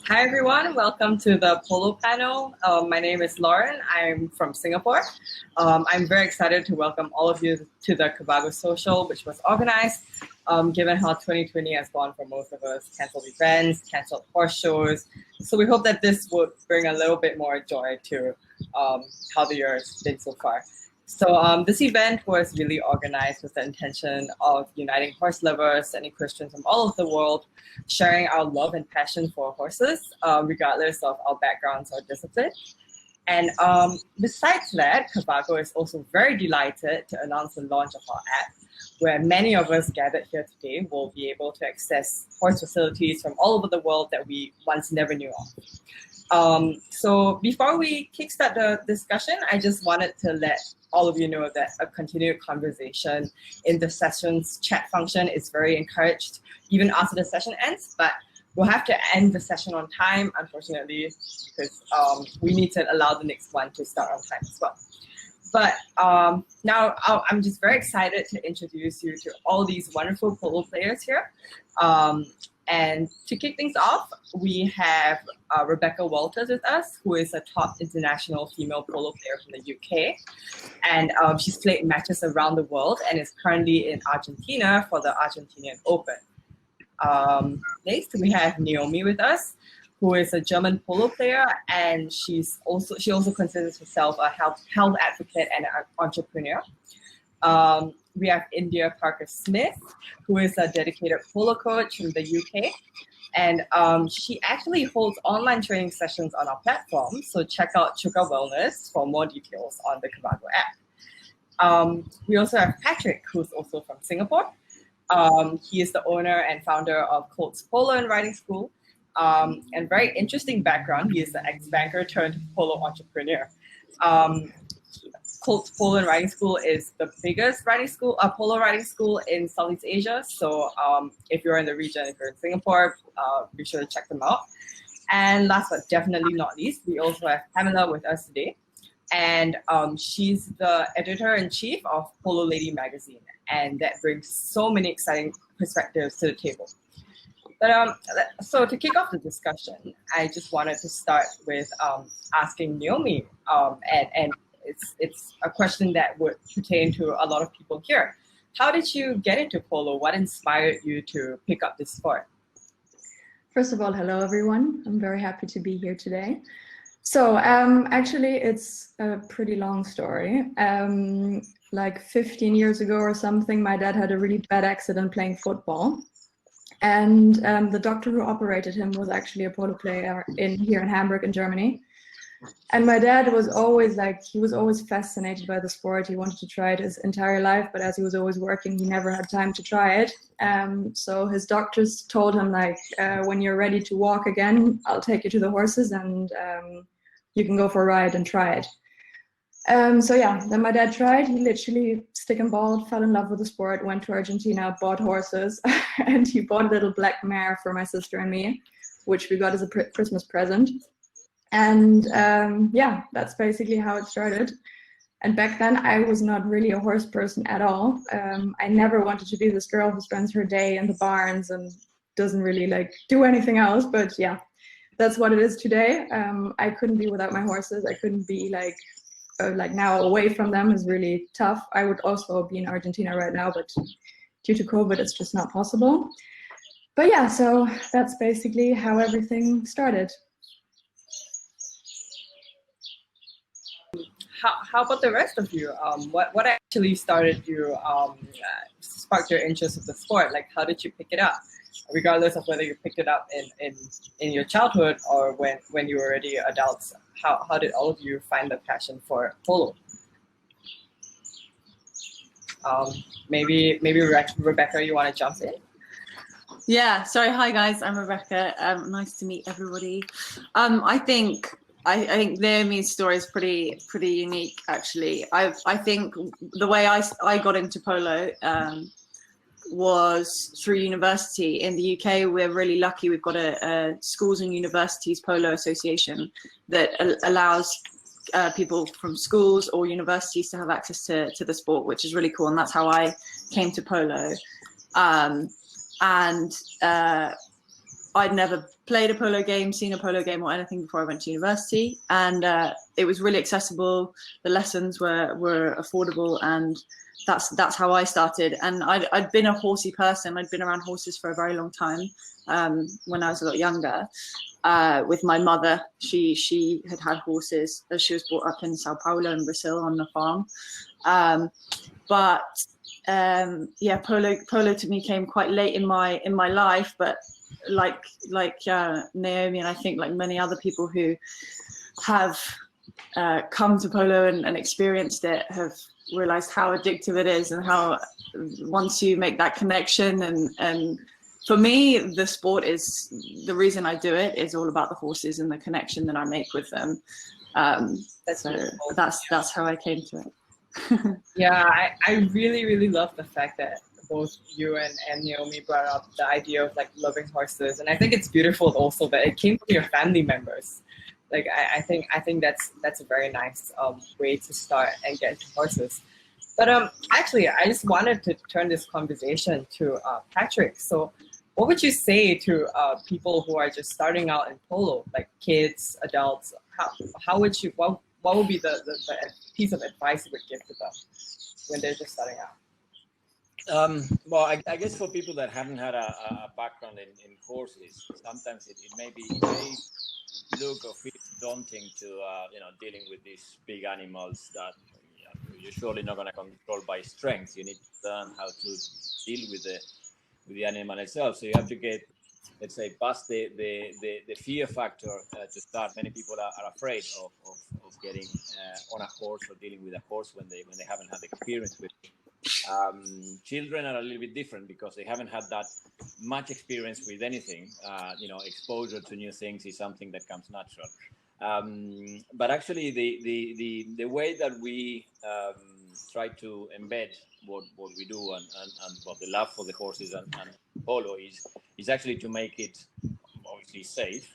Hi everyone, welcome to the Polo panel. My name is Lauren, I'm from Singapore. I'm very excited to welcome all of you to the Cavago Social, which was organized, given how 2020 has gone for most of us, canceled events, canceled horse shows. So we hope that this would bring a little bit more joy to how the year has been so far. So this event was really organized with the intention of uniting horse lovers and equestrians from all over the world, sharing our love and passion for horses, regardless of our backgrounds or discipline. And besides that, Cavago is also very delighted to announce the launch of our app, where many of us gathered here today will be able to access horse facilities from all over the world that we once never knew of. So before we kickstart the discussion, I just wanted to let all of you know that a continued conversation in the session's chat function is very encouraged, even after the session ends, but we'll have to end the session on time, unfortunately, because we need to allow the next one to start on time as well. But now I'm just very excited to introduce you to all these wonderful polo players here. And to kick things off, we have Rebecca Walters with us, who is a top international female polo player from the UK. And she's played matches around the world and is currently in Argentina for the Argentinian Open. Next, we have Naomi with us, who is a German polo player, and she also considers herself a health advocate and an entrepreneur. We have India Parker Smith, who is a dedicated polo coach from the UK. And she actually holds online training sessions on our platform. So check out Chuka Wellness for more details on the Cavago app. We also have Patrick, who's also from Singapore. He is the owner and founder of Colts Polo and Riding School. And very interesting background. He is an ex-banker turned polo entrepreneur. Colts Polo and Riding School is the biggest polo riding school in Southeast Asia. So if you're in the region, if you're in Singapore, be sure to check them out. And last but definitely not least, we also have Pamela with us today. And she's the editor-in-chief of Polo Lady magazine. And that brings so many exciting perspectives to the table. But so to kick off the discussion, I just wanted to start with asking Naomi, and it's a question that would pertain to a lot of people here. How did you get into polo? What inspired you to pick up this sport? First of all, hello everyone. I'm very happy to be here today. So actually it's a pretty long story. Like 15 years ago or something, my dad had a really bad accident playing football. And the doctor who operated him was actually a polo player here in Hamburg in Germany. And my dad was always he was always fascinated by the sport. He wanted to try it his entire life, but as he was always working, he never had time to try it. So his doctors told him when you're ready to walk again, I'll take you to the horses and you can go for a ride and try it. So yeah, then my dad tried. He literally stick and ball, fell in love with the sport, went to Argentina, bought horses, and he bought a little black mare for my sister and me, which we got as a Christmas present. And yeah, that's basically how it started. And back then I was not really a horse person at all. I never wanted to be this girl who spends her day in the barns and doesn't really do anything else. But yeah, that's what it is today. I couldn't be without my horses. I couldn't be now away from them is really tough. I would also be in Argentina right now, but due to COVID, it's just not possible. But yeah, so that's basically how everything started. How about the rest of you? What actually started you, sparked your interest in the sport? Like, how did you pick it up? Regardless of whether you picked it up in your childhood or when you were already adults, how did all of you find the passion for polo? Maybe Rebecca, you want to jump in? Yeah, sorry. Hi guys, I'm Rebecca. Nice to meet everybody. I think Naomi's story is pretty unique, actually. I think the way I got into polo was through university. In the UK, we're really lucky. We've got a Schools and Universities Polo Association that allows people from schools or universities to have access to the sport, which is really cool. And that's how I came to polo. And I'd never played a polo game, seen a polo game or anything before I went to university, and it was really accessible. The lessons were affordable, and that's how I started. And I'd been a horsey person. I'd been around horses for a very long time when I was a lot younger. With my mother, she had horses. She was brought up in Sao Paulo in Brazil on the farm. Polo to me came quite late in my life, but like Naomi, and I think like many other people who have come to polo and experienced it, have realized how addictive it is, and how once you make that connection, and for me, the sport is the reason I do it is all about the horses and the connection that I make with them. That's how I came to it. Yeah, I really, really love the fact that both you and Naomi brought up the idea of like loving horses, and I think it's beautiful also that it came from your family members. Like I think that's a very nice way to start and get into horses. But actually, I just wanted to turn this conversation to Patrick. So, what would you say to people who are just starting out in polo, like kids, adults? How would you? What would be the piece of advice you would give to them when they're just starting out? Well, I guess for people that haven't had a background in horses, sometimes it may look or feel daunting to dealing with these big animals that you're surely not going to control by strength. You need to learn how to deal with the animal itself. So you have to get, let's say, past the fear factor to start. Many people are afraid of getting on a horse or dealing with a horse when they haven't had experience with it. Children are a little bit different because they haven't had that much experience with anything. Exposure to new things is something that comes natural. But actually, the way that we try to embed what we do and what the love for the horses and polo is actually to make it obviously safe.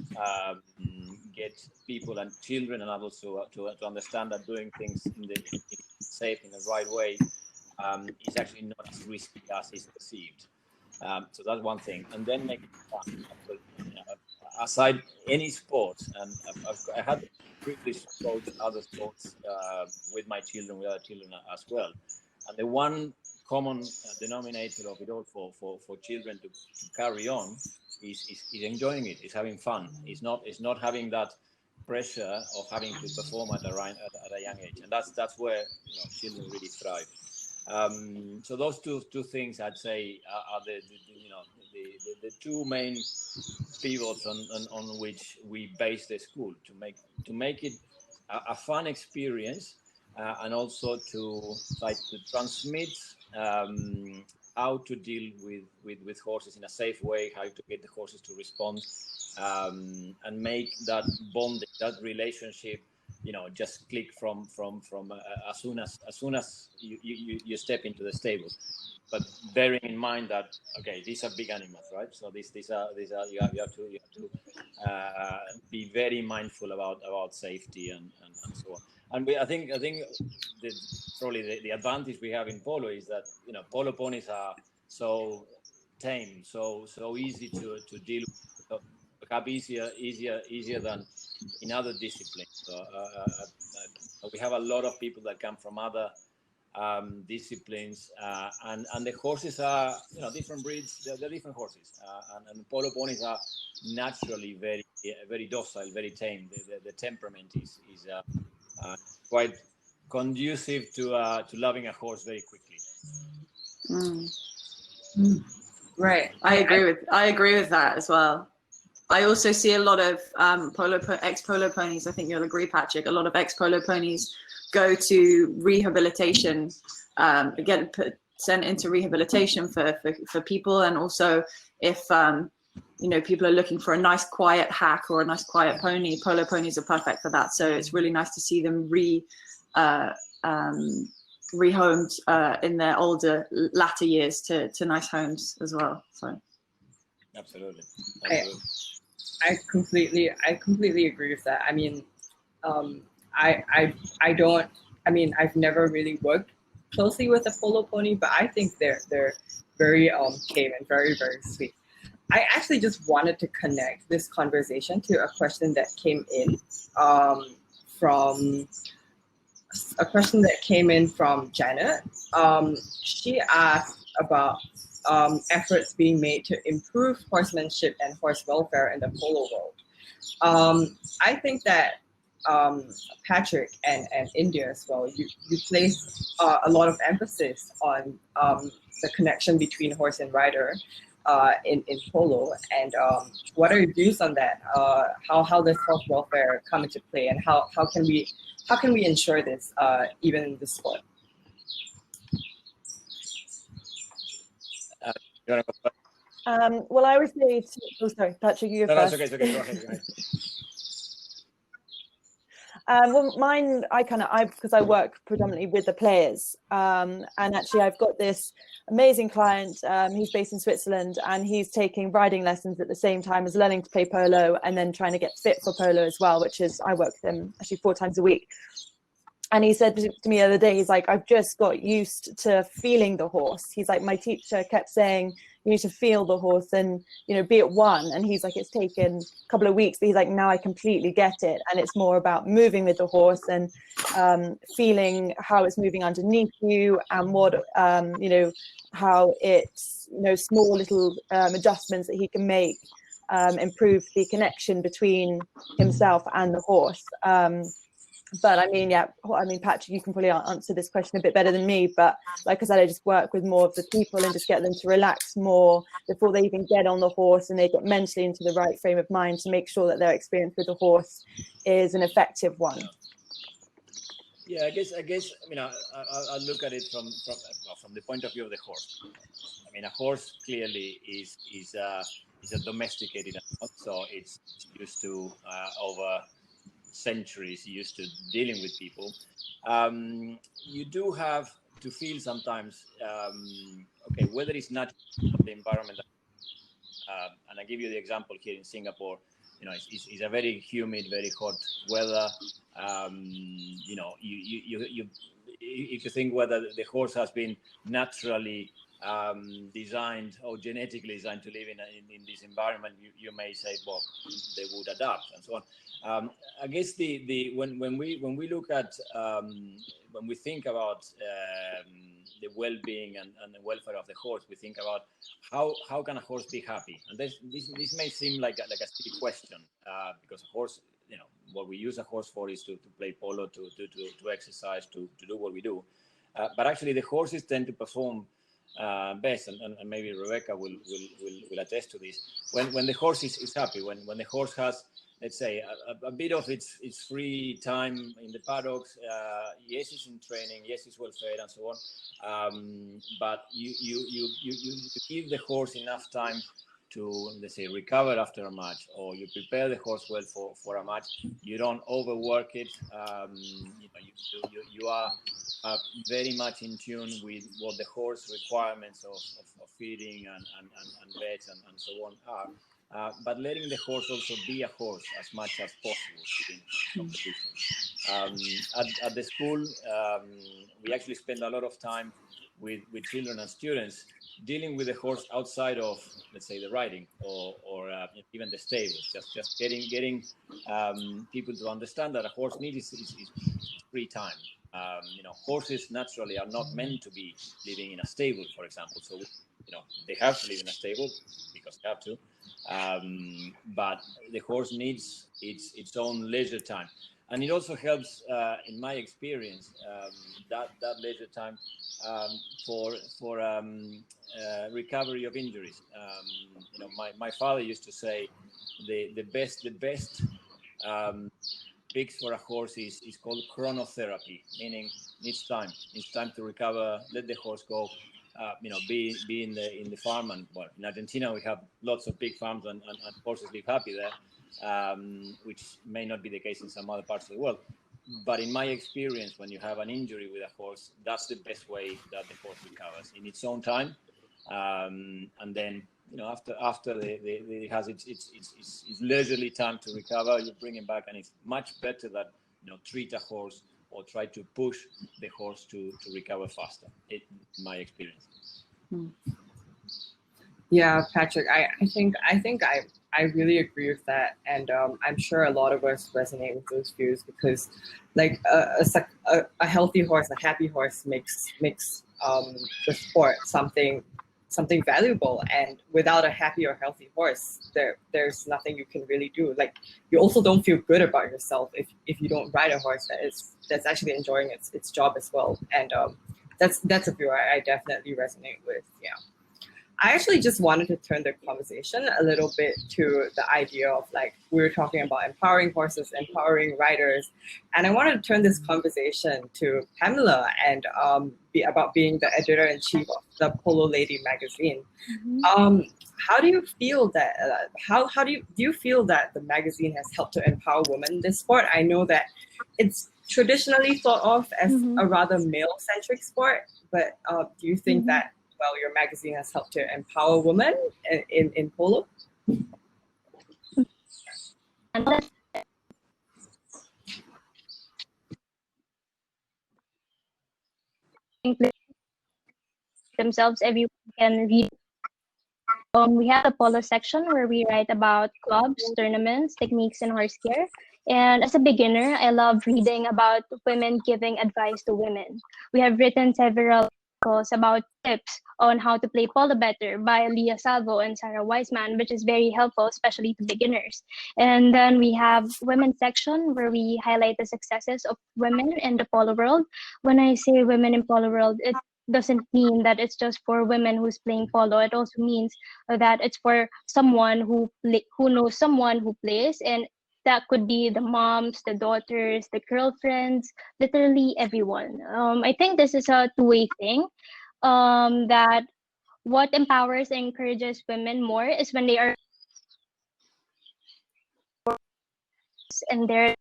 Get people and children and adults to understand that doing things safe in the right way is actually not as risky as is perceived. So that's one thing, and then make it fun. Aside any sport, and I had the privilege to coach other sports with my children, with other children as well. And the one common denominator of it all for children to carry on is enjoying it, is having fun. Is not having that pressure of having to perform at a young age, and that's where children really thrive. So those two things I'd say are the two main pivots on which we base the school to make it a fun experience, and also to try to transmit how to deal with horses in a safe way, how to get the horses to respond, and make that bonding, that relationship, just click from as soon as you step into the stable. But bearing in mind that these are big animals, right? So these are you have to be very mindful about safety and so on. And I think probably the advantage we have in polo is that polo ponies are so tame, so easy to deal with, perhaps easier than in other disciplines. We have a lot of people that come from other disciplines, and the horses are different breeds. They're different horses, and polo ponies are naturally very docile, very tame. The temperament is quite conducive to loving a horse very quickly. Right. I agree with that as well. I also see a lot of ex-polo ponies. I think you'll agree, Patrick. A lot of ex-polo ponies go to rehabilitation, get sent into rehabilitation for people, and also if people are looking for a nice quiet hack or a nice quiet pony, polo ponies are perfect for that. So it's really nice to see them rehomed in their latter years to nice homes as well. So absolutely. I completely agree with that. I mean, I've never really worked closely with a polo pony, but I think they're very tame and very, very sweet. I actually just wanted to connect this conversation to a question that came in from Janet. She asked about efforts being made to improve horsemanship and horse welfare in the polo world. I think that Patrick and India as well, you place a lot of emphasis on the connection between horse and rider in polo, and what are your views on that? How does horse welfare come into play, and how can we ensure this even in the sport? Well, I would say sorry, Patrick, you go first. No, it's okay. Go ahead. Well, mine, because I work predominantly with the players, and actually I've got this amazing client. He's based in Switzerland, and he's taking riding lessons at the same time as learning to play polo, and then trying to get fit for polo as well, which is, I work with him actually 4 times a week. And he said to me the other day, he's like, I've just got used to feeling the horse. He's like, my teacher kept saying, you need to feel the horse and, be at one. And he's like, it's taken a couple of weeks, but he's like, now I completely get it. And it's more about moving with the horse and feeling how it's moving underneath you, and what, how it's, small little adjustments that he can make improve the connection between himself and the horse. But Patrick, you can probably answer this question a bit better than me. But like I said, I just work with more of the people and just get them to relax more before they even get on the horse, and they get mentally into the right frame of mind to make sure that their experience with the horse is an effective one. Yeah, I guess I look at it from the point of view of the horse. I mean, a horse clearly is a domesticated animal, so it's used to over centuries used to dealing with people. You do have to feel sometimes, whether it's natural the environment. And I give you the example here in Singapore. It's a very humid, very hot weather. If you think whether the horse has been naturally designed or genetically designed to live in this environment, you may say, well, they would adapt and so on. I guess when we look at when we think about the well-being and the welfare of the horse, we think about how can a horse be happy, and this may seem like a silly question because a horse, what we use a horse for is to play polo, to exercise, to do what we do, but actually the horses tend to perform best, and maybe Rebecca will attest to this. When the horse is happy, when the horse has, let's say, a bit of its free time in the paddocks, yes, it's in training, yes, it's well fed and so on, but you give the horse enough time to, let's say, recover after a match, or you prepare the horse well for a match. You don't overwork it. You are very much in tune with what the horse requirements of feeding and vets and so on are, but letting the horse also be a horse as much as possible within competition. At the school, we actually spend a lot of time with children and students dealing with the horse outside of, let's say, the riding or even the stables. Just getting people to understand that a horse needs is free time. Horses naturally are not meant to be living in a stable, for example. So, they have to live in a stable because they have to. But the horse needs its own leisure time, and it also helps, in my experience, that leisure time for recovery of injuries. My father used to say the best fix for a horse is called chronotherapy, meaning needs time to recover, let the horse go, be in the farm. And well, in Argentina we have lots of big farms and horses live happy there, which may not be the case in some other parts of the world. But in my experience, when you have an injury with a horse, that's the best way that the horse recovers in its own time, and then after it has its leisurely time to recover, you bring him back, and it's much better that treat a horse or try to push the horse to recover faster. In my experience. Yeah, Patrick, I really agree with that, and I'm sure a lot of us resonate with those views because, like a healthy horse, a happy horse makes the sport something valuable, and without a happy or healthy horse, there's nothing you can really do. Like you also don't feel good about yourself if you don't ride a horse that's actually enjoying its job as well, and that's a view I definitely resonate with. Yeah. I actually just wanted to turn the conversation a little bit to the idea of like we were talking about empowering horses, empowering riders, and I wanted to turn this conversation to Pamela and about being the editor in chief of the Polo Lady magazine. How do you feel that? How do you feel that the magazine has helped to empower women in this sport? I know that it's traditionally thought of as a rather male-centric sport, but do you think that your magazine has helped to empower women in polo? Themselves, everyone can read. We have a polo section where we write about clubs, tournaments, techniques, and horse care. And as a beginner, I love reading about women giving advice to women. We have written several articles about tips on how to play polo better by Leah Salvo and Sarah Wiseman, which is very helpful, especially to beginners. And then we have women's section where we highlight the successes of women in the polo world. When I say women in polo world, it doesn't mean that it's just for women who's playing polo. It also means that it's for someone who knows someone who plays, and that could be the moms, the daughters, the girlfriends, literally everyone. I think this is a two-way thing. That what empowers and encourages women more is when they are and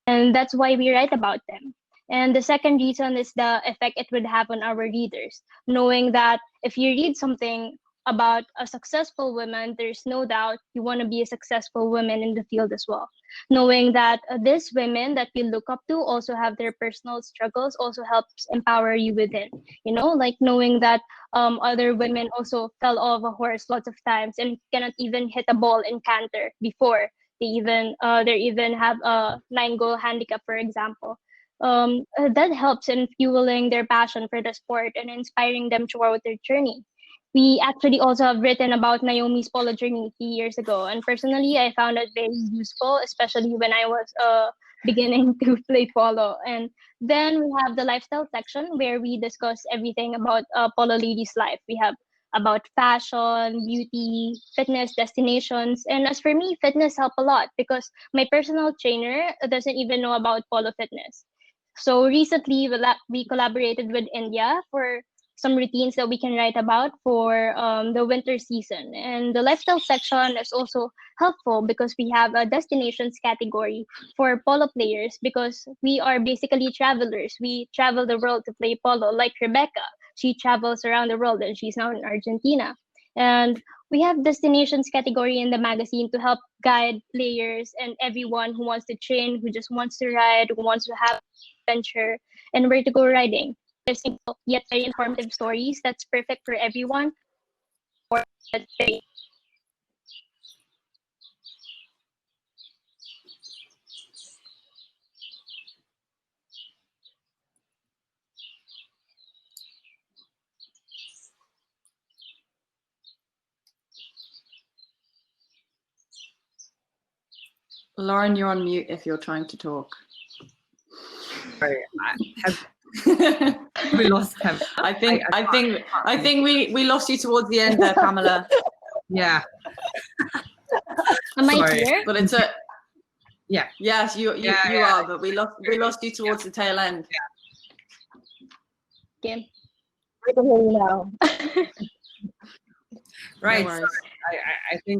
and that's why we write about them. And the second reason is the effect it would have on our readers, knowing that if you read something about a successful woman, there's no doubt you want to be a successful woman in the field as well. Knowing that these women that you look up to also have their personal struggles also helps empower you within. You know, like knowing that other women also fell off a horse lots of times and cannot even hit a ball in canter before they even have a 9 goal handicap, for example. That helps in fueling their passion for the sport and inspiring them throughout their journey. We actually also have written about Naomi's polo journey a few years ago, and personally, I found it very useful, especially when I was beginning to play polo. And then we have the lifestyle section where we discuss everything about polo ladies' life. We have about fashion, beauty, fitness, destinations. And as for me, fitness helped a lot because my personal trainer doesn't even know about polo fitness. So recently, we collaborated with India for some routines that we can write about for the winter season. And the lifestyle section is also helpful because we have a destinations category for polo players because we are basically travelers. We travel the world to play polo, like Rebecca. She travels around the world and she's now in Argentina. And we have destinations category in the magazine to help guide players and everyone who wants to train, who just wants to ride, who wants to have adventure, and where to go riding. There's simple yet very informative stories that's perfect for everyone. Lauren, you're on mute if you're trying to talk. Sorry, we lost him. I think we lost you towards the end there, Pamela. Yeah. Am I Sorry. here? But it's a Yeah. yes, you are, but we lost you towards the tail end. Okay. I can hear you now. Right. No So worries.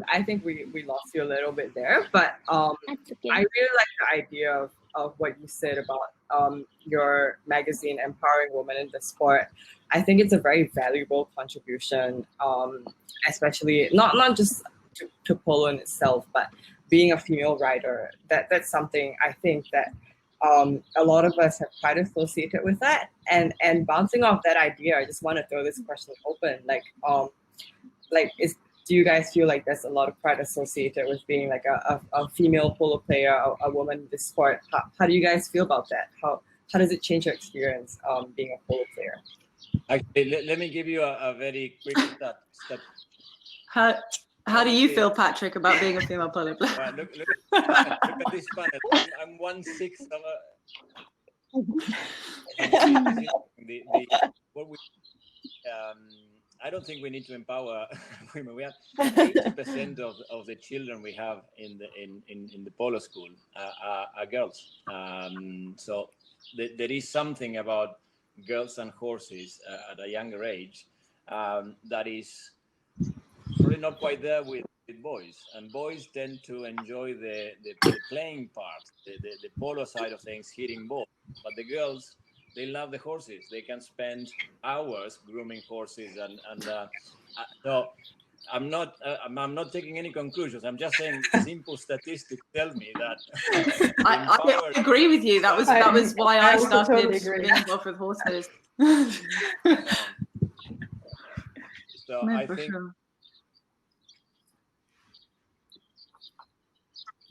I think we lost you a little bit there, but That's okay. I really like the idea of what you said about your magazine empowering women in the sport. I think it's a very valuable contribution, especially not just to polo in itself, but being a female rider. That's something I think that a lot of us have pride associated with that. And bouncing off that idea, I just want to throw this question open. Like, like, do you guys feel like there's a lot of pride associated with being like a female polo player, a woman in this sport? How do you guys feel about that? How does it change your experience being a polo player? Actually, let me give you a very quick stat. How do you feel, Patrick, about being a female polo player? Look at this panel. I'm 1/6 of what we. I don't think we need to empower women. We have 80% of the children we have in the polo school are girls. So there is something about girls and horses at a younger age that is probably not quite there with boys. And boys tend to enjoy the playing part, the polo side of things, hitting balls. But the girls, they love the horses. They can spend hours grooming horses, and so I'm not taking any conclusions. I'm just saying simple statistics tell me that. I agree with you. That was why I started being involved with horses. So No, I for think. sure.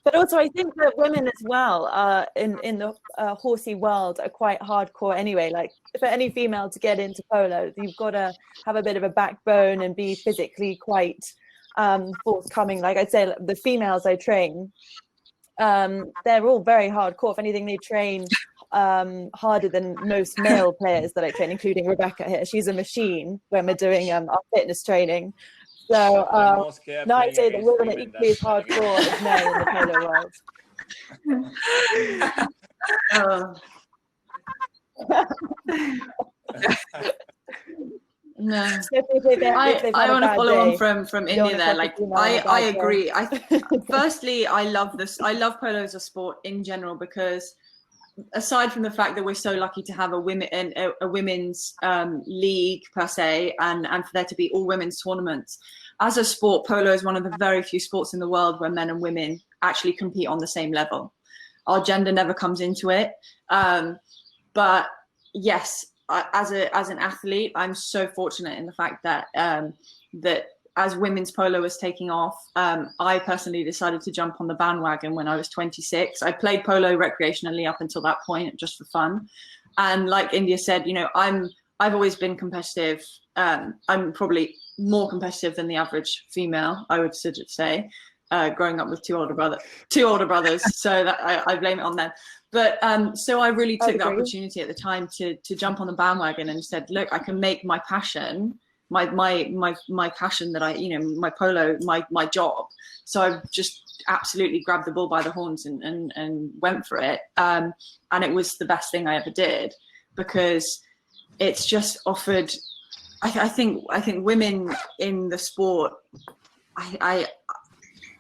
But also, I think that women as well in the horsey world are quite hardcore anyway. Like for any female to get into polo, you've got to have a bit of a backbone and be physically quite forthcoming. Like I'd say, the females I train, they're all very hardcore. If anything, they train harder than most male players that I train, including Rebecca here. She's a machine when we're doing our fitness training. So now I say that women are equally as hardcore as men in the polo world. No, I want to follow on from India there. Like I agree. Firstly, I love this. I love polo as a sport in general because aside from the fact that we're so lucky to have a women's league per se, and for there to be all women's tournaments, as a sport, polo is one of the very few sports in the world where men and women actually compete on the same level. Our gender never comes into it, but yes, as an athlete, I'm so fortunate in the fact that that as women's polo was taking off, I personally decided to jump on the bandwagon when I was 26. I played polo recreationally up until that point, just for fun. And like India said, you know, I've always been competitive. I'm probably more competitive than the average female, I would say, growing up with two older brothers. So that I blame it on them. But so I really took the opportunity at the time to jump on the bandwagon and said, look, I can make my passion, my passion that my polo, my job. So I just absolutely grabbed the bull by the horns and went for it. And it was the best thing I ever did because it's just offered. I think women in the sport, I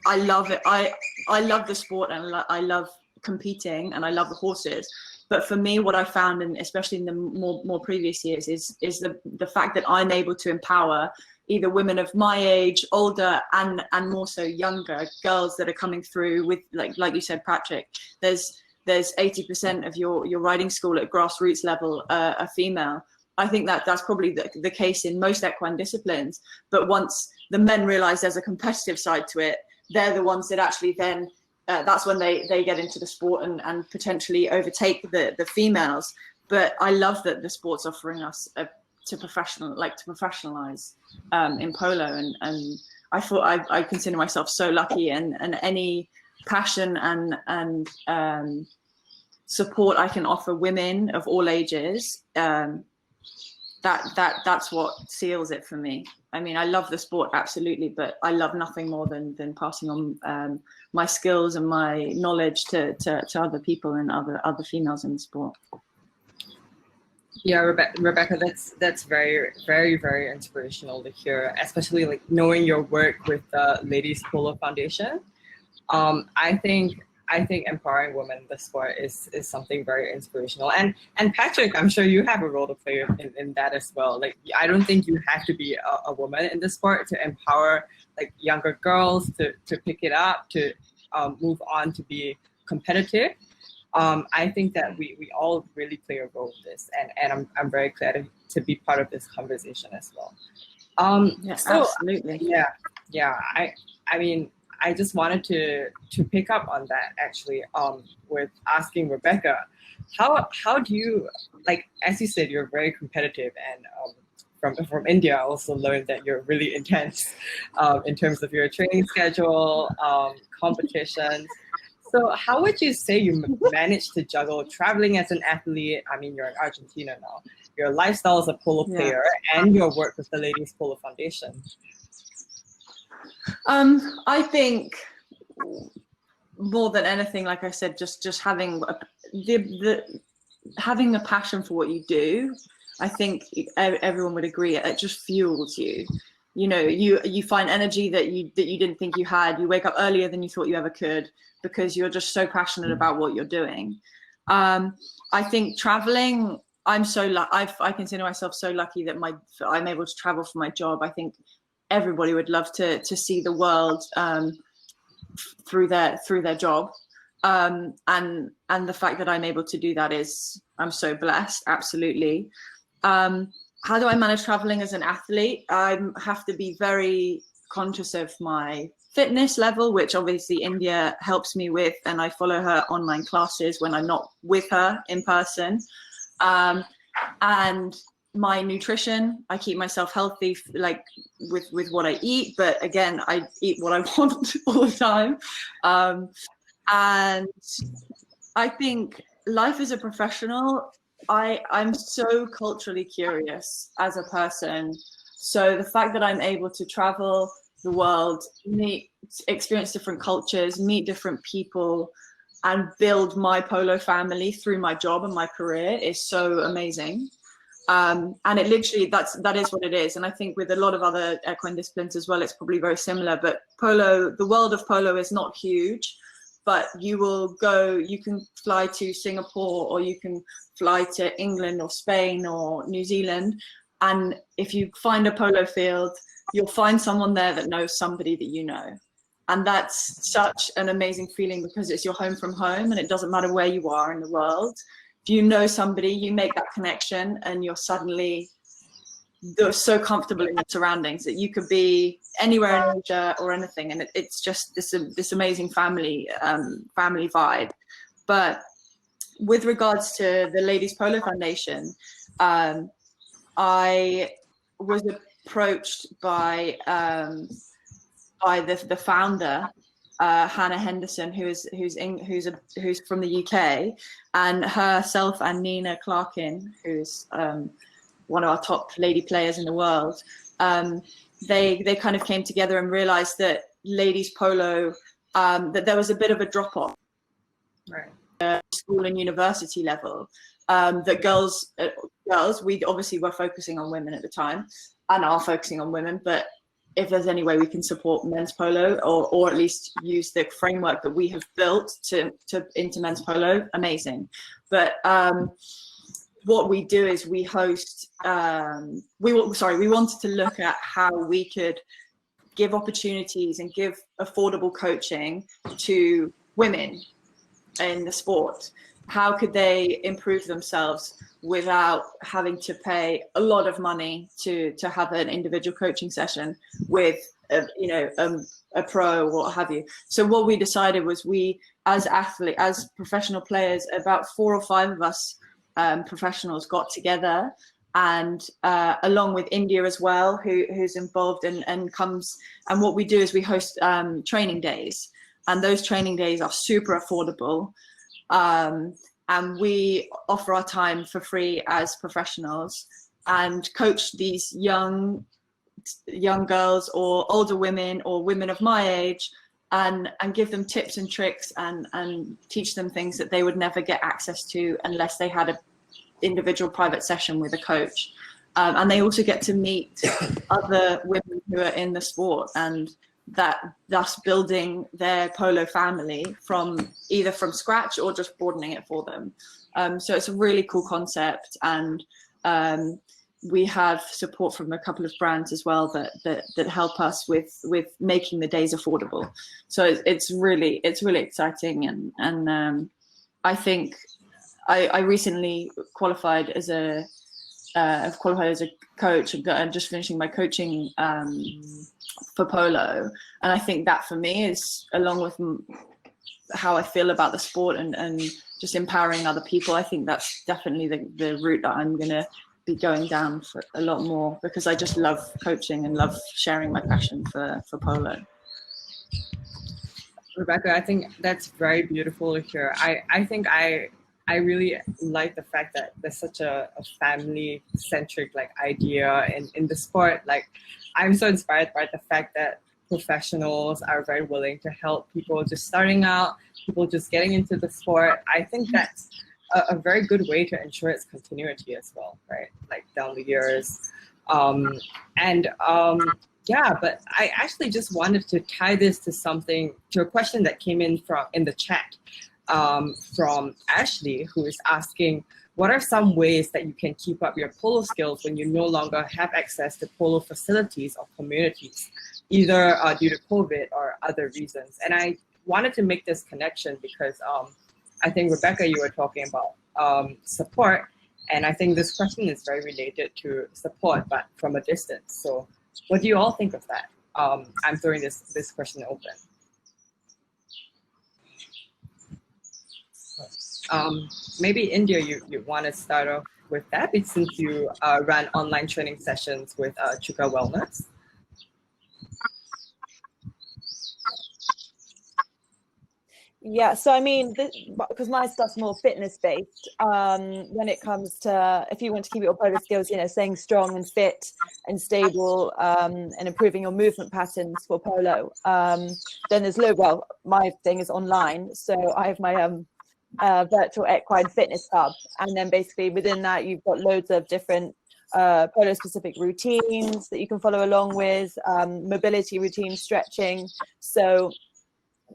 love it. I love the sport and I love competing and I love the horses. But for me, what I found, and especially in the more previous years, is the fact that I'm able to empower either women of my age, older, and more so younger girls that are coming through with, like you said, Patrick. There's 80% of your riding school at grassroots level are female. I think that's probably the case in most equine disciplines. But once the men realize there's a competitive side to it, they're the ones that actually then that's when they get into the sport and potentially overtake the females. But I love that the sport's offering us to professionalize in polo, and I thought I consider myself so lucky, and any passion and support I can offer women of all ages, that's what seals it for me. I mean, I love the sport, absolutely, but I love nothing more than passing on my skills and my knowledge to other people and other females in the sport. Yeah, Rebecca, that's very, very, very inspirational to hear, especially like knowing your work with the Ladies Polo Foundation. I think empowering women in the sport is something very inspirational. And Patrick, I'm sure you have a role to play in that as well. Like, I don't think you have to be a woman in the sport to empower like younger girls to pick it up, to move on to be competitive. I think that we all really play a role in this, and I'm very glad to be part of this conversation as well. Yeah, So absolutely. yeah. I mean, I just wanted to pick up on that actually. With asking Rebecca, how do you, like, as you said, you're very competitive, and from India, I also learned that you're really intense in terms of your training schedule, competitions. So how would you say you managed to juggle traveling as an athlete? I mean, you're in Argentina now. Your lifestyle as a polo player and your work with the Ladies Polo Foundation. I think more than anything, like I said, just having having a passion for what you do. I think everyone would agree it just fuels you. You know, you find energy that you didn't think you had. You wake up earlier than you thought you ever could because you're just so passionate about what you're doing. I think traveling, I consider myself so lucky that I'm able to travel for my job. I think everybody would love to see the world through their job, and the fact that I'm able to do that I'm so blessed. Absolutely. How do I manage traveling as an athlete? I have to be very conscious of my fitness level, which obviously India helps me with, and I follow her online classes when I'm not with her in person. And my nutrition, I keep myself healthy, like with what I eat, but again, I eat what I want all the time. And I think life as a professional, I'm so culturally curious as a person. So the fact that I'm able to travel the world, experience different cultures, meet different people, and build my polo family through my job and my career is so amazing. And it literally, that is what it is. And I think with a lot of other equine disciplines as well, it's probably very similar. But polo, the world of polo is not huge, but you can fly to Singapore, or you can fly to England or Spain or New Zealand. And if you find a polo field, you'll find someone there that knows somebody that you know. And that's such an amazing feeling because it's your home from home, and it doesn't matter where you are in the world. If you know somebody, you make that connection, and you're so comfortable in your surroundings that you could be anywhere in Asia or anything, and it's just this amazing family vibe. But with regards to the Ladies Polo Foundation, I was approached by the founder, Hannah Henderson, who's from the UK, and herself and Nina Clarkin, who's one of our top lady players in the world. They kind of came together and realized that ladies polo, that there was a bit of a drop off, right, school and university level. That girls, we obviously were focusing on women at the time, and are focusing on women, but if there's any way we can support men's polo, or at least use the framework that we have built into men's polo, amazing. But what we do is we host, we wanted to look at how we could give opportunities and give affordable coaching to women in the sport. How could they improve themselves without having to pay a lot of money to have an individual coaching session with a pro or what have you? So what we decided was, we as professional players, about 4 or 5 of us professionals got together, and along with India as well, who's involved and comes. And what we do is we host training days, and those training days are super affordable. And we offer our time for free as professionals, and coach these young girls or older women or women of my age, and give them tips and tricks, and teach them things that they would never get access to unless they had an individual private session with a coach. And they also get to meet other women who are in the sport, and thus building their polo family either from scratch or just broadening it for them. So it's a really cool concept, and we have support from a couple of brands as well that help us with making the days affordable. So it's really exciting, and I think I recently qualified as a I've qualified as a coach. I'm just finishing my coaching for polo, and I think that for me is, along with how I feel about the sport and just empowering other people, I think that's definitely the route that I'm going to be going down for a lot more, because I just love coaching and love sharing my passion for polo. Rebecca, I think that's very beautiful to hear. I think I really like the fact that there's such a family-centric like idea in the sport. Like, I'm so inspired by the fact that professionals are very willing to help people just starting out, people just getting into the sport. I think that's a very good way to ensure its continuity as well, right? Like down the years. Yeah, but I actually just wanted to tie this to a question that came in the chat from Ashley, who is asking, what are some ways that you can keep up your polo skills when you no longer have access to polo facilities or communities, either due to COVID or other reasons? And I wanted to make this connection because I think, Rebecca, you were talking about support, and I think this question is very related to support, but from a distance. So what do you all think of that? I'm throwing this question open. Maybe India, you want to start off with that, since you run online training sessions with Chuka Wellness. Yeah, so I mean, because my stuff's more fitness based, when it comes to, if you want to keep your polo skills, you know, staying strong and fit and stable, and improving your movement patterns for polo, then there's well, my thing is online. So I have my virtual equine fitness hub. And then basically within that, you've got loads of different polo specific routines that you can follow along with, mobility routines, stretching. So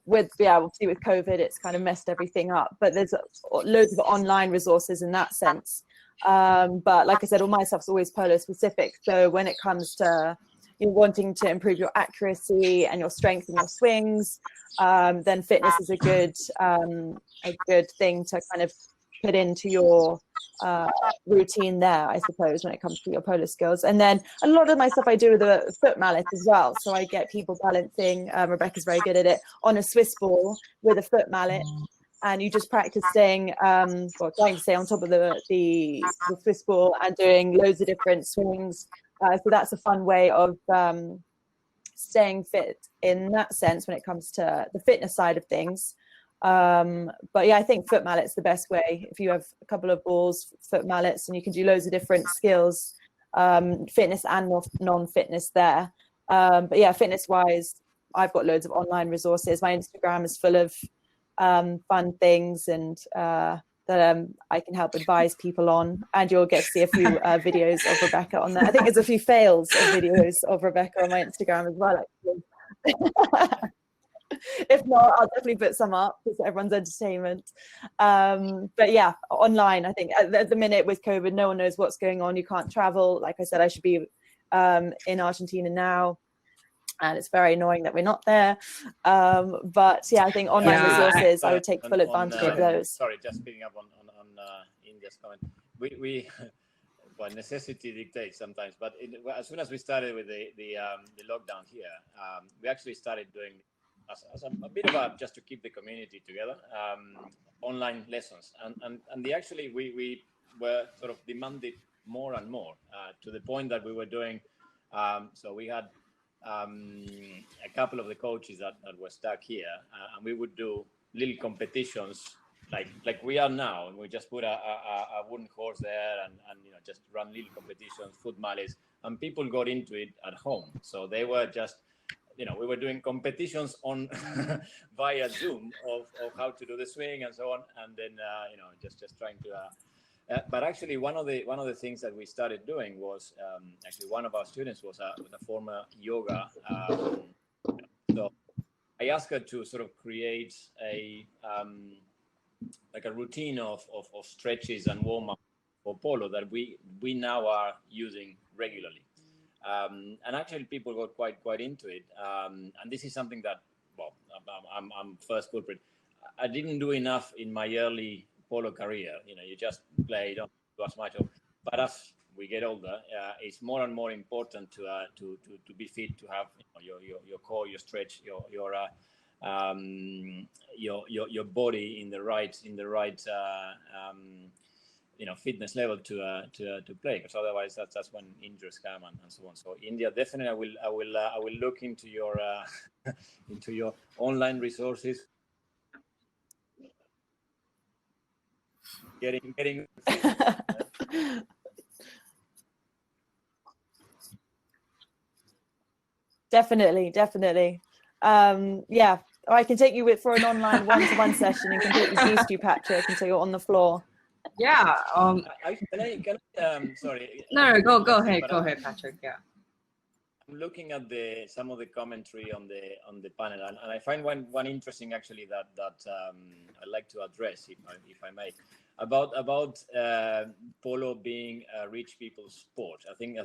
obviously with COVID, it's kind of messed everything up, but there's loads of online resources in that sense. But like I said, all my stuff's always polo specific. So when it comes to wanting to improve your accuracy and your strength in your swings, then fitness is a good thing to kind of put into your routine there, I suppose, when it comes to your polo skills. And then a lot of my stuff I do with a foot mallet as well. So I get people balancing, Rebecca's very good at it, on a Swiss ball with a foot mallet. And you just practice staying, trying to stay on top of the Swiss ball and doing loads of different swings. So that's a fun way of staying fit in that sense when it comes to the fitness side of things. But yeah, I think foot mallet's the best way. If you have a couple of balls, foot mallets, and you can do loads of different skills, fitness and non-fitness there. But yeah, fitness-wise, I've got loads of online resources. My Instagram is full of fun things and that I can help advise people on, and you'll get to see a few videos of Rebecca on there. I think there's a few fails of videos of Rebecca on my Instagram as well, actually. If not, I'll definitely put some up for everyone's entertainment. But yeah, online, I think at the minute with COVID, no one knows what's going on. You can't travel. Like I said, I should be in Argentina now, and it's very annoying that we're not there. But yeah, I think online resources, I would take full advantage of those. Sorry, just picking up on India's comment. We well, necessity dictates sometimes, but as soon as we started with the lockdown here, we actually started doing as a bit of just to keep the community together, online lessons, and we were sort of demanded more and more to the point that we were doing. So we had a couple of the coaches that were stuck here, and we would do little competitions like we are now, and we just put a wooden horse there and just run little competitions, foot mallets, and people got into it at home. So they were just we were doing competitions on via Zoom of how to do the swing and so on, and then just trying to. But actually, one of the things that we started doing was actually one of our students was a former yoga. So I asked her to sort of create a routine of stretches and warm up for polo that we now are using regularly. And actually, people got quite into it. And this is something that, well, I'm first culprit. I didn't do enough in my early polo career. You just play, don't do as much. But as we get older, it's more and more important to be fit, to have your core, your stretch, your body in the right fitness level to play, because otherwise that's when injuries come and so on. So India, definitely I will look into your into your online resources. Getting Definitely. Yeah, or I can take you for an online one-to-one session and completely boost you, Patrick, until you're on the floor. Yeah. Sorry. No, go ahead, Patrick. Yeah. I'm looking at some of the commentary on the panel, and I find one interesting actually that I'd like to address, if I may, about polo being a rich people's sport. I think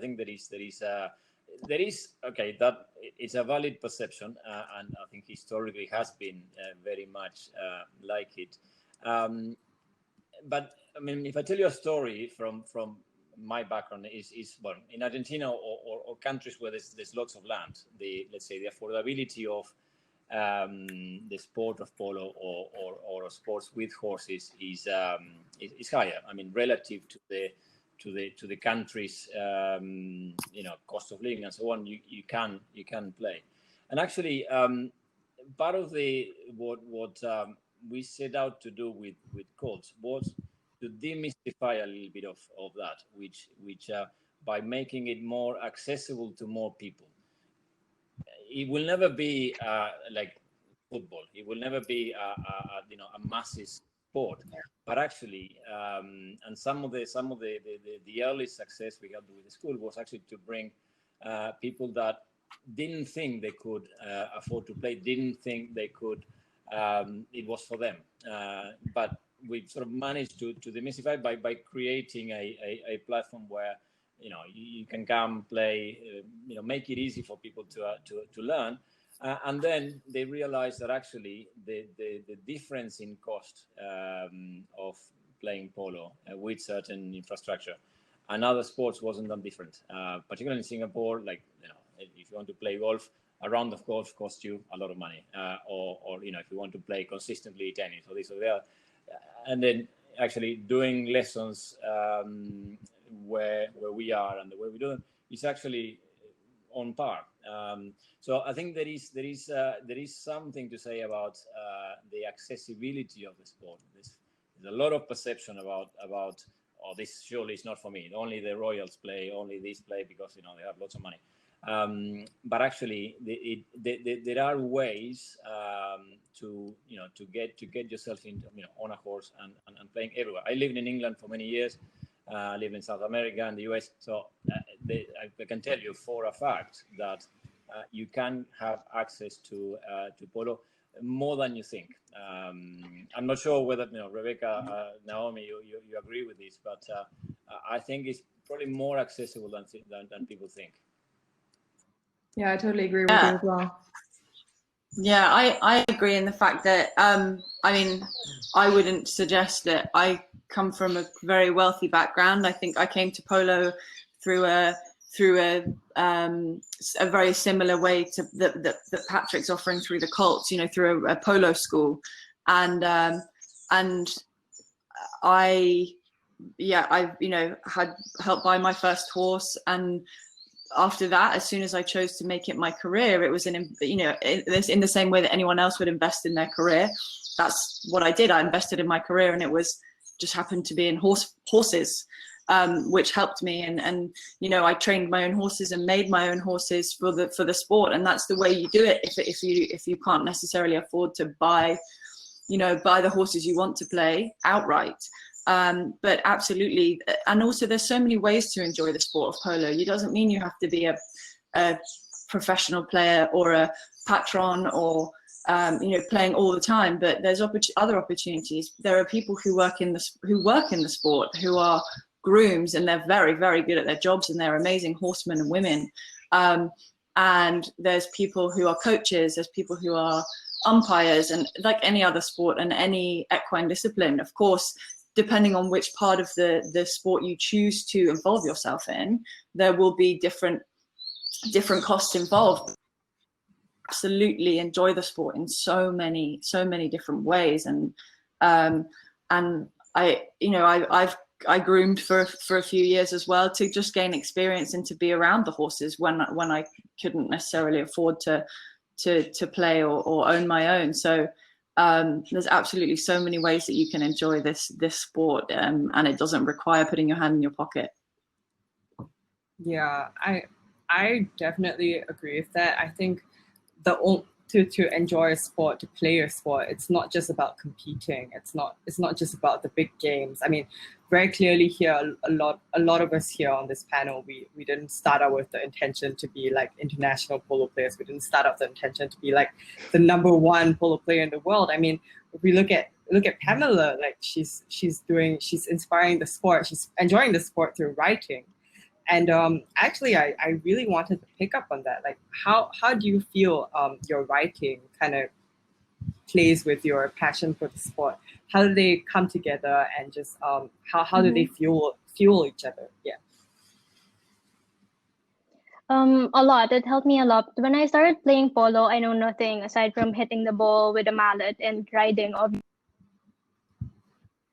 there is okay, that it's a valid perception, and I think historically has been very much like it. But I mean, if I tell you a story from my background is well, in Argentina or countries where there's lots of land, let's say the affordability of the sport of polo or sports with horses is higher. I mean, relative to the country's cost of living and so on, you can play. And actually, part of what we set out to do with colts was to demystify a little bit of that, which by making it more accessible to more people. It will never be like football. It will never be a massive sport. But actually, and some of the early success we had with the school was actually to bring people that didn't think they could afford to play, didn't think they could. It was for them, but we sort of managed to demystify by creating a platform where you can come play, make it easy for people to learn, and then they realize that actually the difference in cost of playing polo with certain infrastructure and other sports wasn't that different. Particularly in Singapore, like if you want to play golf, a round of golf costs you a lot of money, or if you want to play consistently tennis or this or that, and then actually doing lessons where we are and the way we do them is actually on par. So I think there is something to say about the accessibility of the sport. There's a lot of perception about this surely is not for me. Only the royals play, only this play because they have lots of money. But actually, there are ways to get yourself into on a horse and playing everywhere. I lived in England for many years. I lived in South America and the US. So I can tell you for a fact that you can have access to polo more than you think. I'm not sure whether Rebecca, Naomi, you agree with this, but I think it's probably more accessible than people think. Yeah, I totally agree with you as well. Yeah, I agree in the fact that I mean, I wouldn't suggest it. I come from a very wealthy background. I think I came to polo through a very similar way to that Patrick's offering through the Colts, through a polo school, and I had helped buy my first horse, and after that, as soon as I chose to make it my career, it was in the same way that anyone else would invest in their career. That's what I did. I invested in my career, and it was just happened to be in horses, which helped me. And I trained my own horses and made my own horses for the sport. And that's the way you do it. If you can't necessarily afford to buy the horses you want to play outright. But absolutely, and also there's so many ways to enjoy the sport of polo. It doesn't mean you have to be a professional player or a patron or playing all the time. But there's other opportunities. There are people who work in the sport who are grooms, and they're very, very good at their jobs, and they're amazing horsemen and women. And there's people who are coaches. There's people who are umpires, and like any other sport and any equine discipline, of course, depending on which part of the sport you choose to involve yourself in, there will be different costs involved. Absolutely enjoy the sport in so many different ways, and I groomed for a few years as well to just gain experience and to be around the horses when I couldn't necessarily afford to play or own my own. So there's absolutely so many ways that you can enjoy this sport, and it doesn't require putting your hand in your pocket. Yeah, I definitely agree with that. I think to enjoy a sport, to play a sport, it's not just about competing. It's not just about the big games. I mean, very clearly here, a lot of us here on this panel, we didn't start out with the intention to be like international polo players. We didn't start out with the intention to be like the #1 polo player in the world. I mean, if we look at Pamela, like she's inspiring the sport. She's enjoying the sport through writing. And actually, I really wanted to pick up on that. Like, how do you feel your writing kind of plays with your passion for the sport? How do they come together, and just how do they fuel each other? Yeah. A lot. It helped me a lot. When I started playing polo, I know nothing aside from hitting the ball with a mallet and riding.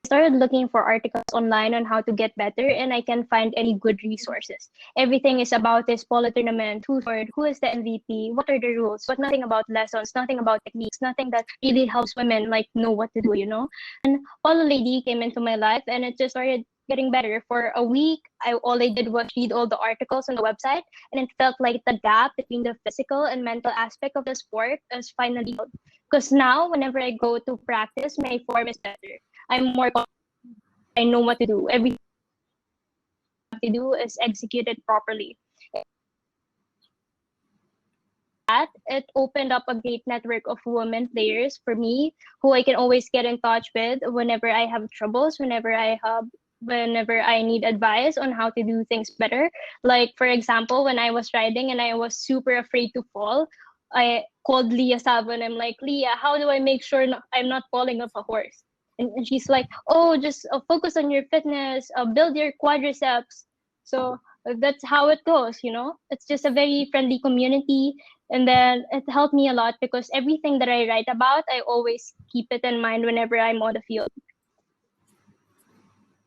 Started looking for articles online on how to get better, and I can't find any good resources. Everything is about this polo tournament, who is the MVP, what are the rules, but nothing about lessons, nothing about techniques, nothing that really helps women like know what to do, you know? And Polo Lady came into my life, and it just started getting better. For a week, all I did was read all the articles on the website, and it felt like the gap between the physical and mental aspect of the sport is finally out. Because now, whenever I go to practice, my form is better. I'm more confident. I know what to do. Everything I have to do is execute it properly. That it opened up a great network of women players for me, who I can always get in touch with whenever I have troubles, whenever I need advice on how to do things better. Like, for example, when I was riding and I was super afraid to fall, I called Leah Savo, and I'm like, Leah, how do I make sure I'm not falling off a horse? And she's like, oh, just focus on your fitness, build your quadriceps. So that's how it goes, you know? It's just a very friendly community. And then it helped me a lot, because everything that I write about, I always keep it in mind whenever I'm on the field.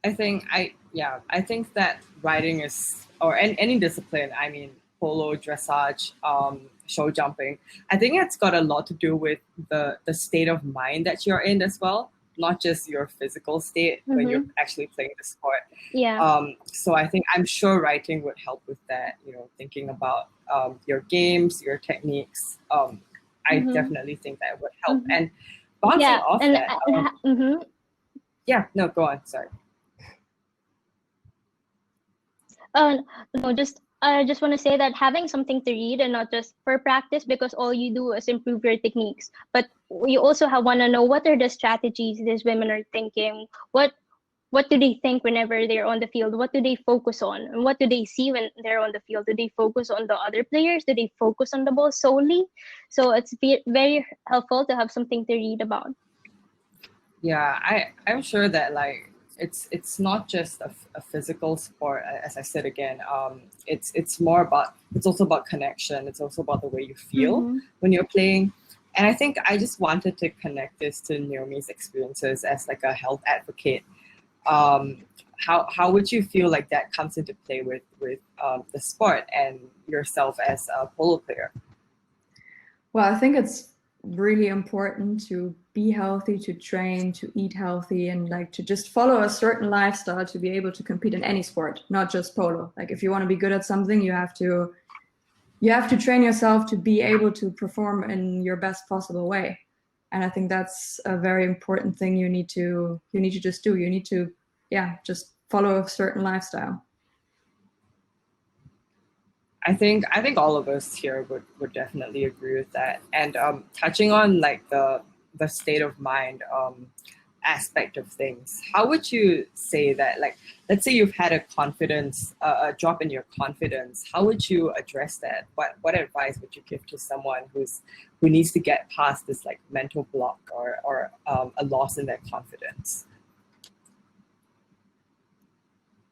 I think that writing is, or any discipline, I mean, polo, dressage, show jumping, I think it's got a lot to do with the state of mind that you're in as well. Not just your physical state when you're actually playing the sport. Yeah. So I'm sure writing would help with that, you know, thinking about your games, your techniques. I definitely think that would help. And bouncing off that. Yeah, no, go on, sorry. No, I just want to say that having something to read, and not just for practice, because all you do is improve your techniques, but you also want to know what are the strategies these women are thinking. What do they think whenever they're on the field? What do they focus on? And what do they see when they're on the field? Do they focus on the other players? Do they focus on the ball solely? So it's very helpful to have something to read about. Yeah, I'm sure that like it's not just a physical sport, as I said again. It's also about connection. It's also about the way you feel when you're playing. And I think I just wanted to connect this to Naomi's experiences as like a health advocate. How would you feel like that comes into play with the sport and yourself as a polo player? Well, I think it's really important to be healthy, to train, to eat healthy, and like to just follow a certain lifestyle to be able to compete in any sport, not just polo. Like if you want to be good at something, you have to train yourself to be able to perform in your best possible way. And I think that's a very important thing you need to just do. You need to, just follow a certain lifestyle. I think all of us here would definitely agree with that. And touching on like the state of mind aspect of things, how would you say that, like, let's say you've had a drop in your confidence, how would you address that? What advice would you give to someone who needs to get past this like mental block or a loss in their confidence?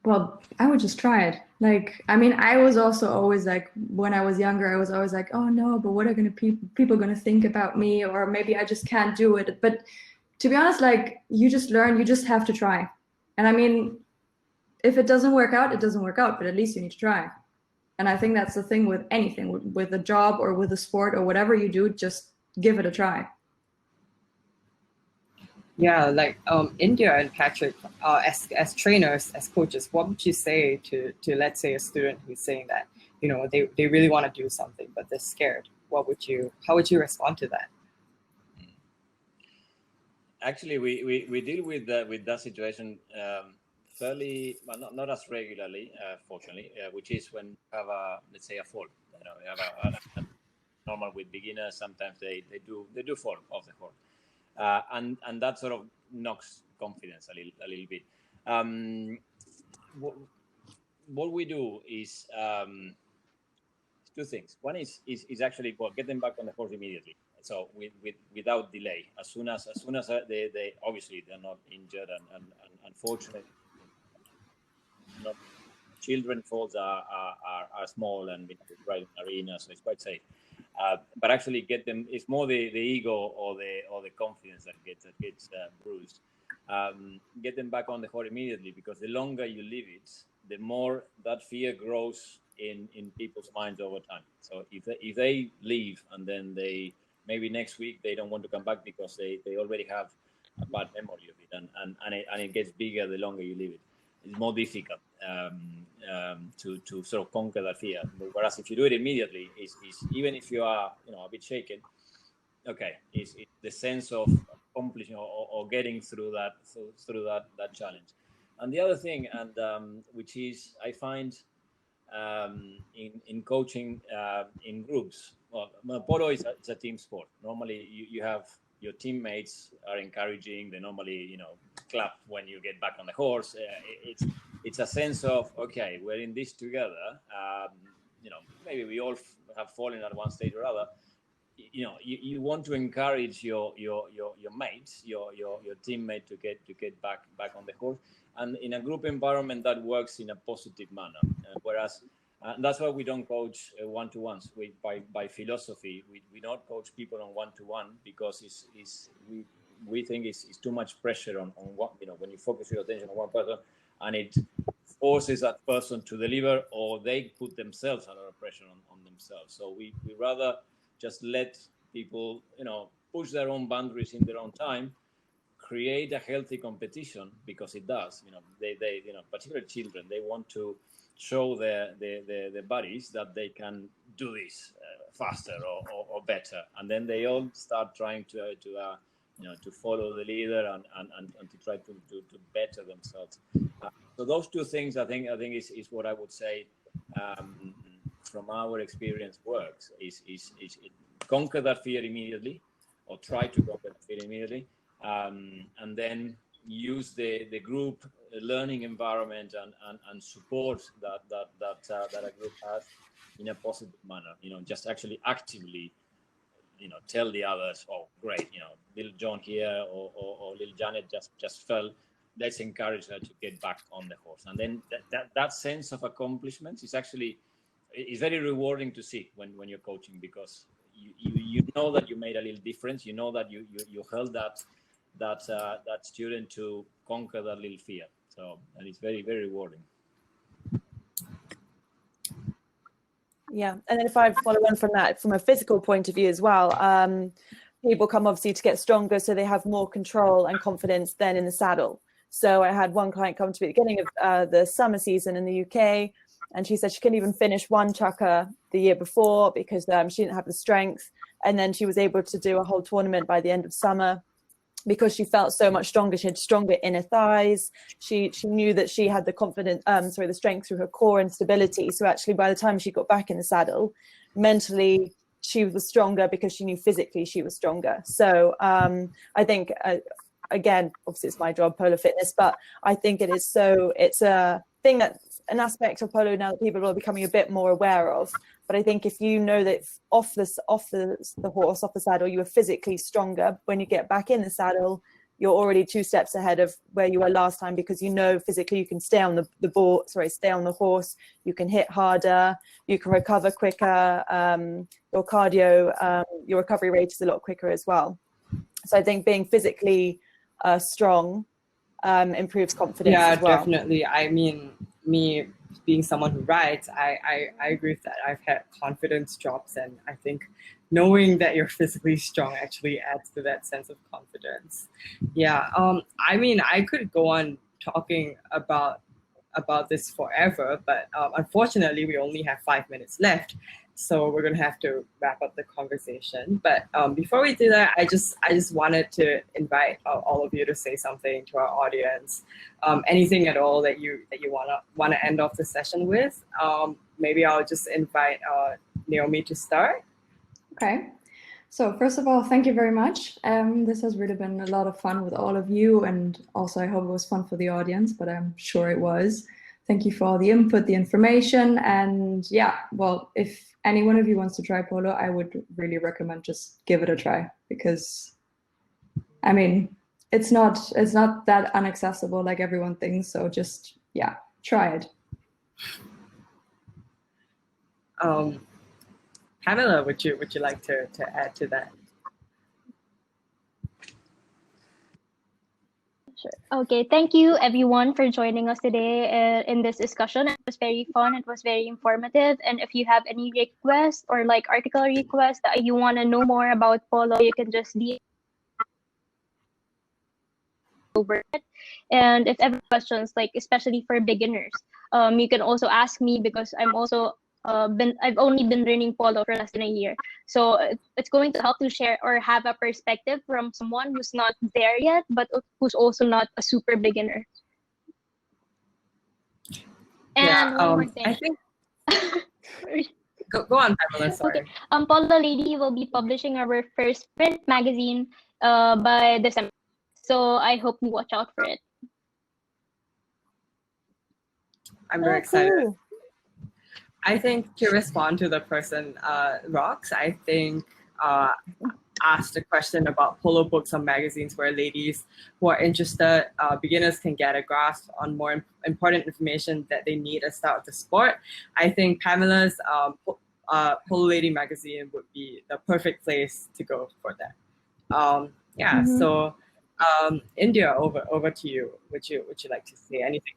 Well, I would just try it. Like, I mean, I was also always like, when I was younger, I was always like, oh no, but what are people gonna think about me? Or maybe I just can't do it. But to be honest, like, you just learn, you just have to try. And I mean, if it doesn't work out, it doesn't work out, but at least you need to try. And I think that's the thing with anything, with a job or with a sport or whatever you do, just give it a try. Yeah, like India and Patrick, as trainers, as coaches, what would you say to let's say a student who's saying that, you know, they really want to do something but they're scared? How would you respond to that? Actually, we deal with that situation fairly, well, not as regularly, fortunately, which is when you have let's say a fall. You know, you have a normal with beginners. Sometimes they do fall off the horse. And that sort of knocks confidence a little bit. What we do is two things. One is actually, well, get them back on the horse immediately. So without delay, as soon as they obviously they're not injured and unfortunately, not children falls are small and right in arena, so it's quite safe. But actually get them, it's more the ego or the confidence that gets bruised. Get them back on the horse immediately, because the longer you leave it, the more that fear grows in people's minds over time. So if they leave and then they maybe next week they don't want to come back because they already have a bad memory of it, and it gets bigger the longer you leave it. It's more difficult to sort of conquer that fear. Whereas if you do it immediately, is even if you are a bit shaken, okay, it's the sense of accomplishing or getting through that challenge. And the other thing, and which is I find in coaching in groups, well, Polo is a team sport. Normally you have your teammates are encouraging. They normally clap when you get back on the horse. It's a sense of, okay, we're in this together. Maybe we all have fallen at one stage or other. You want to encourage your mates, your teammate to get back on the horse, and in a group environment that works in a positive manner. Whereas that's why we don't coach one-to-ones. By philosophy, we don't coach people on one-to-one, because we think it's too much pressure on what, when you focus your attention on one person, and it forces that person to deliver, or they put themselves under pressure on themselves. So we rather just let people, push their own boundaries in their own time, create a healthy competition, because it does. They particularly children, they want to show their buddies that they can do this faster or better, and then they all start trying to follow the leader and to try to better themselves. So those two things, I think is what I would say from our experience works. Is conquer that fear immediately, or try to conquer that fear immediately, and then use the group learning environment and support that a group has in a positive manner. Just actually actively, tell the others, oh great, little John here or little Janet just fell. Let's encourage her to get back on the horse. And then that sense of accomplishment is very rewarding to see when you're coaching, because you know that you made a little difference. You know that you helped that student to conquer that little fear. And it's very, very rewarding. Yeah, and then if I follow on from that, from a physical point of view as well, people come obviously to get stronger, so they have more control and confidence then in the saddle. So I had one client come to me at the beginning of the summer season in the UK, and she said she couldn't even finish one chukker the year before because she didn't have the strength. And then she was able to do a whole tournament by the end of summer because she felt so much stronger. She had stronger inner thighs. She knew that she had the strength through her core and stability. So actually, by the time she got back in the saddle, mentally she was stronger because she knew physically she was stronger. So I think, again, obviously it's my job, polo fitness, but I think it's a thing that's an aspect of polo now that people are becoming a bit more aware of. But I think if you know that off the horse, off the saddle, you are physically stronger, when you get back in the saddle, you're already 2 steps ahead of where you were last time, because you know physically you can stay on stay on the horse, you can hit harder, you can recover quicker, your cardio, your recovery rate is a lot quicker as well. So I think being physically strong improves confidence as well. Definitely. I mean, me being someone who rides, I agree with that. I've had confidence drops, and I think knowing that you're physically strong actually adds to that sense of confidence. I mean, I could go on talking about this forever, but unfortunately we only have 5 minutes left, so we're gonna have to wrap up the conversation. But before we do that, I just wanted to invite all of you to say something to our audience, anything at all that you wanna end off the session with. Maybe I'll just invite Naomi to start. Okay. So first of all, thank you very much. This has really been a lot of fun with all of you, and also I hope it was fun for the audience, but I'm sure it was. Thank you for all the input, the information, and yeah, well, if any one of you wants to try polo, I would really recommend just give it a try, because I mean, it's not that inaccessible like everyone thinks, so just, yeah, try it. Pamela, would you like to add to that? Sure. Okay, thank you everyone for joining us today in this discussion. It was very fun, it was very informative, and if you have any requests or like article requests that you want to know more about polo, you can just DM over it. And if ever questions, like especially for beginners, you can also ask me, because I'm also I've only been learning polo for less than a year, so it's going to help to share or have a perspective from someone who's not there yet, but who's also not a super beginner. And one more thing. I think go on, Pamela. Sorry. Okay. Polo Lady will be publishing our first print magazine by December, so I hope you watch out for it. I'm very excited. Cool. I think to respond to the person, Rox, I think asked a question about polo books or magazines where ladies who are interested, beginners can get a grasp on more important information that they need to start the sport. I think Pamela's Polo Lady magazine would be the perfect place to go for that. So India, over to you. Would you like to say anything?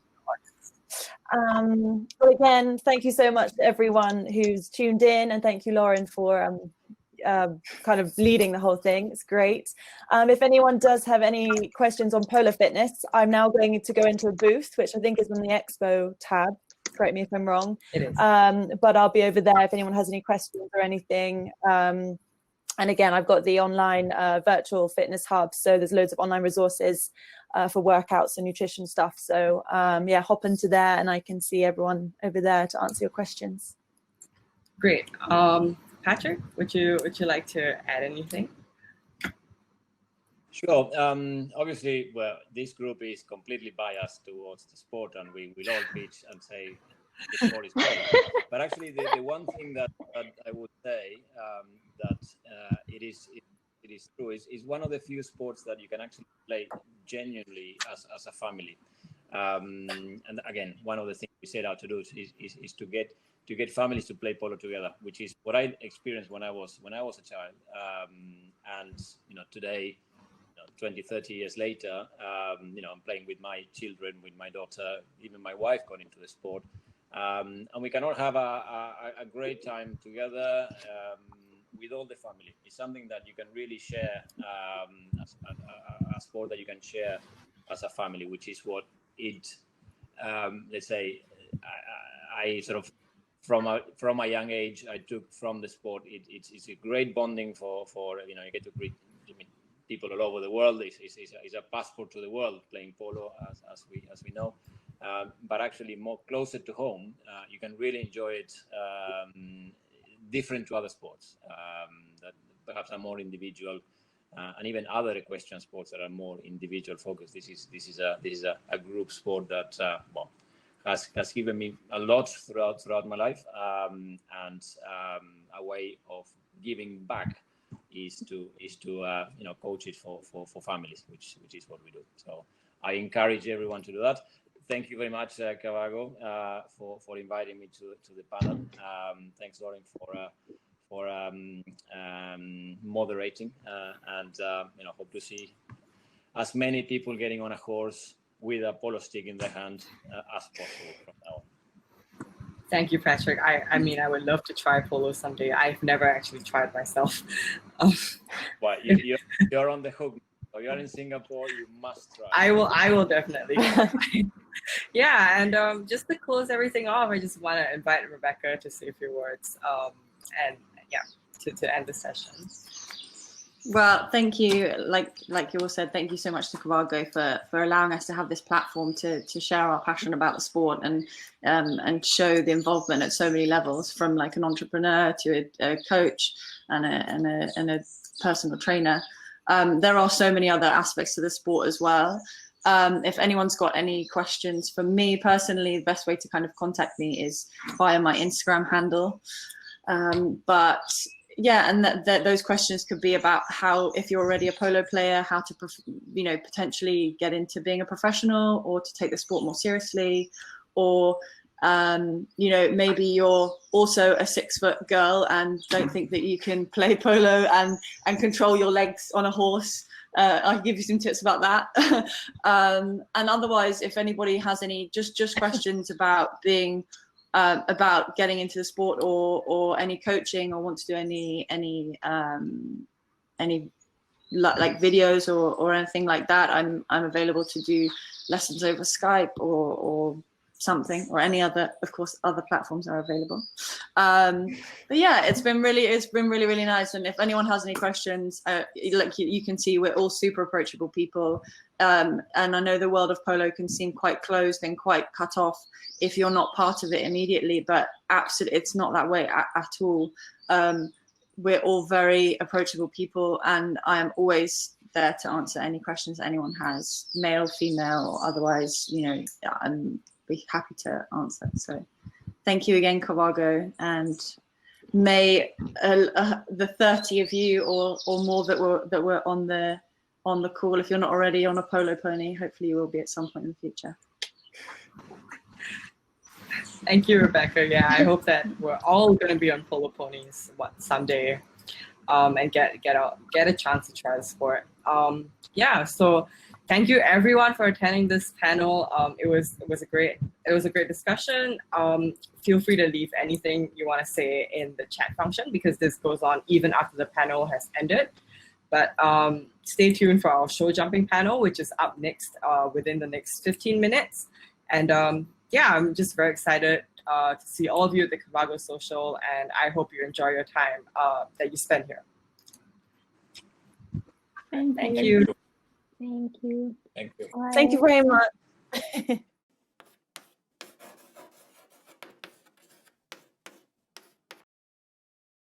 Well, again, thank you so much to everyone who's tuned in, and thank you, Lauren, for kind of leading the whole thing. It's great. If anyone does have any questions on Polo Fitness, I'm now going to go into a booth, which I think is on the Expo tab. Correct me if I'm wrong. It is. But I'll be over there if anyone has any questions or anything. And again, I've got the online virtual fitness hub, so there's loads of online resources for workouts and nutrition stuff. So yeah, hop into there and I can see everyone over there to answer your questions. Great. Patrick, would you like to add anything? Sure. Obviously, well, this group is completely biased towards the sport, and we will all pitch and say the sport is great. But actually, the one thing that I would say that it is true is one of the few sports that you can actually play genuinely as a family. And again, one of the things we set out to do is to get families to play polo together, which is what I experienced when I was a child. And today, 20, 30 years later, I'm playing with my children, with my daughter, even my wife got into the sport. And we can all have a great time together with all the family. It's something that you can really share, a sport that you can share as a family, which is what it, let's say, I sort of, from a young age, I took from the sport. It's a great bonding for you get to greet people all over the world. It's a passport to the world, playing polo, as we know. But actually more closer to home, you can really enjoy it different to other sports that perhaps are more individual, and even other equestrian sports that are more individual focused. This is a group sport that has given me a lot throughout my life, and a way of giving back is to coach it for families, which is what we do. So I encourage everyone to do that. Thank you very much, Cavago, for inviting me to the panel. Thanks, Lauren, for moderating, and hope to see as many people getting on a horse with a polo stick in the hand as possible from now on. Thank you, Patrick. I mean, I would love to try polo someday. I've never actually tried myself. Well, you're on the hook. So you're in Singapore, you must try. I will definitely try. Yeah, and just to close everything off, I just want to invite Rebecca to say a few words, and yeah, to end the session. Well, thank you. Like you all said, thank you so much to Cavago for allowing us to have this platform to share our passion about the sport and show the involvement at so many levels, from like an entrepreneur to a coach and a personal trainer. There are so many other aspects to the sport as well. If anyone's got any questions for me personally, the best way to kind of contact me is via my Instagram handle. But yeah, and those questions could be about how, if you're already a polo player, how to potentially get into being a professional, or to take the sport more seriously, or maybe you're also a 6-foot girl and don't think that you can play polo and control your legs on a horse. I can give you some tips about that. And otherwise, if anybody has any just questions about being about getting into the sport, or any coaching, or want to do any like videos or anything like that, I'm available to do lessons over Skype or something, or any other, of course, other platforms are available. But yeah, it's been really nice. And if anyone has any questions, like you can see, we're all super approachable people. And I know the world of polo can seem quite closed and quite cut off if you're not part of it immediately, but absolutely, it's not that way at all. We're all very approachable people, and I am always there to answer any questions anyone has, male, female, or otherwise, I'm be happy to answer. So thank you again, Cavago, and may the 30 of you or more that were on the call, if you're not already on a polo pony, hopefully you will be at some point in the future. Thank you, Rebecca. Yeah, I hope that we're all going to be on polo ponies someday, and get a chance to try the sport. Yeah, so thank you everyone for attending this panel. It was a great discussion. Feel free to leave anything you want to say in the chat function, because this goes on even after the panel has ended. But stay tuned for our show jumping panel, which is up next within the next 15 minutes. And yeah, I'm just very excited to see all of you at the Cavago Social, and I hope you enjoy your time that you spend here. Thank you. Thank you. Thank you. Thank you. Bye. Thank you very much.